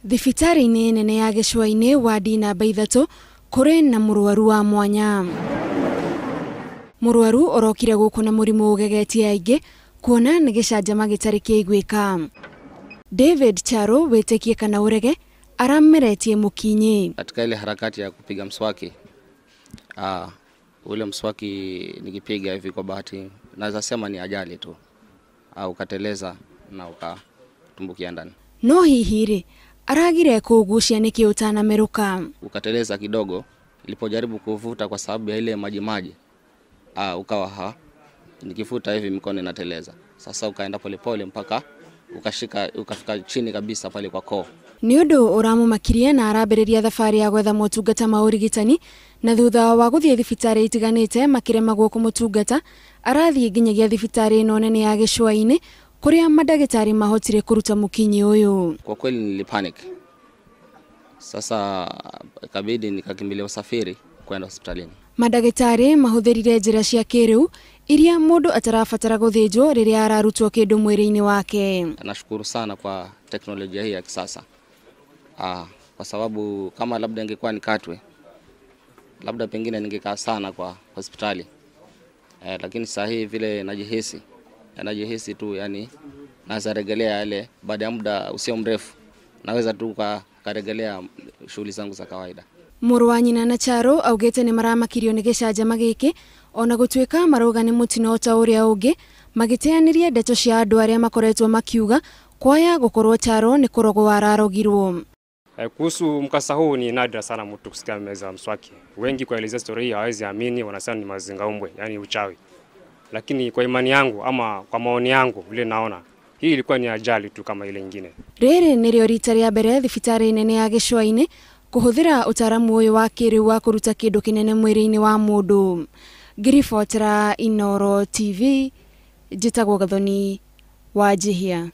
Thibitarĩ-inĩ nene ya Gĩcũa-inĩ wadi namba 3 kũrĩ na mũrwaru wa mwanya. Mũrwaru orokire gũkũ na mũrimũ ũgegetie aingĩ kuona nĩ gĩcanjama gĩtarĩ kĩiguĩka. David Charo wĩtĩkie kana urege arameretie mũkinyi. Katika ile harakati ya kupiga mswaki, ule mswaki nikipiga hivi kwa bahati naweza sema ni ajali tu, ukateleza na ukatumbukia ndani. No hihiri aragire kugucia niki utanameruka. Ukateleza kidogo, nilipojaribu kuvuta kwa sababu ya ile maji ukawa nikifuta hivi mikono inateleza. Sasa ukaenda polepole mpaka ukafika chini kabisa pale kwa koo. Ni undu uramumakirie na arabereria thabarĩ ya gwetha motungata ma ũrigitani, na thutha wa guthie thibitarĩ itiganĩte makiremagwo kumutungata, arathie nginyagia thibitarĩ ĩno nene ya Gĩcũa-inĩ kuria madagĩtarĩ mahotire kuruta mũkinyi ũyũ. Kwa kweli nilipanic. Sasa ikabidi nikakimbilia usafiri kwenda hospitalini. Madagĩtarĩ mahũthĩrire njĩra cia kĩrĩu iria mũndũ atarabatara gũthĩnjwo rĩrĩa ararutwo kĩndũ mwĩrĩ-inĩ wake. Nashukuru sana kwa teknolojia hii ya kisasa. Kwa sababu kama labda ingekuwa nikatwe, labda pengine ningekaa sana kwa hospitali. Lakini sasa hivi vile najihisi tu, yani naweza rejelea yale baada ya muda usio mrefu, naweza tu karejelea shughuli zangu za kawaida. Mũrũ wa nyina na Charo augĩte nĩ maramakirio nĩ gĩcanjama gĩkĩ, ona gũtuĩka marauga nĩ mũtino ta ũrĩa ũngĩ, magĩteanĩria ndeto cia andũ arĩa makoretwo makiuga kwaya gũkorwo Charo nĩ kũrogwo ararogirwo. Kuhusu mkasa huu ni nadra sana mtu kusikia meza mswaki. Wengi kuelezea story hii hawezi amini, wanasema ni mazingaumbwe, yani uchawi. Lakini kwa imani yangu ama kwa maoni yangu vile naona, hii ilikuwa ni ajali tu kama ile nyingine. Rĩrĩ nĩrĩo rita rĩa mbere thibitarĩ nene ya Gĩcũa-inĩ kuhuthira utaramu uyu wa kĩrĩu wa kuruta kĩndũ kĩnene mwĩrĩ-inĩ wa mũndũ. Ngiribotera Inooro TV, njĩtagwo Gathoni wa Jihia.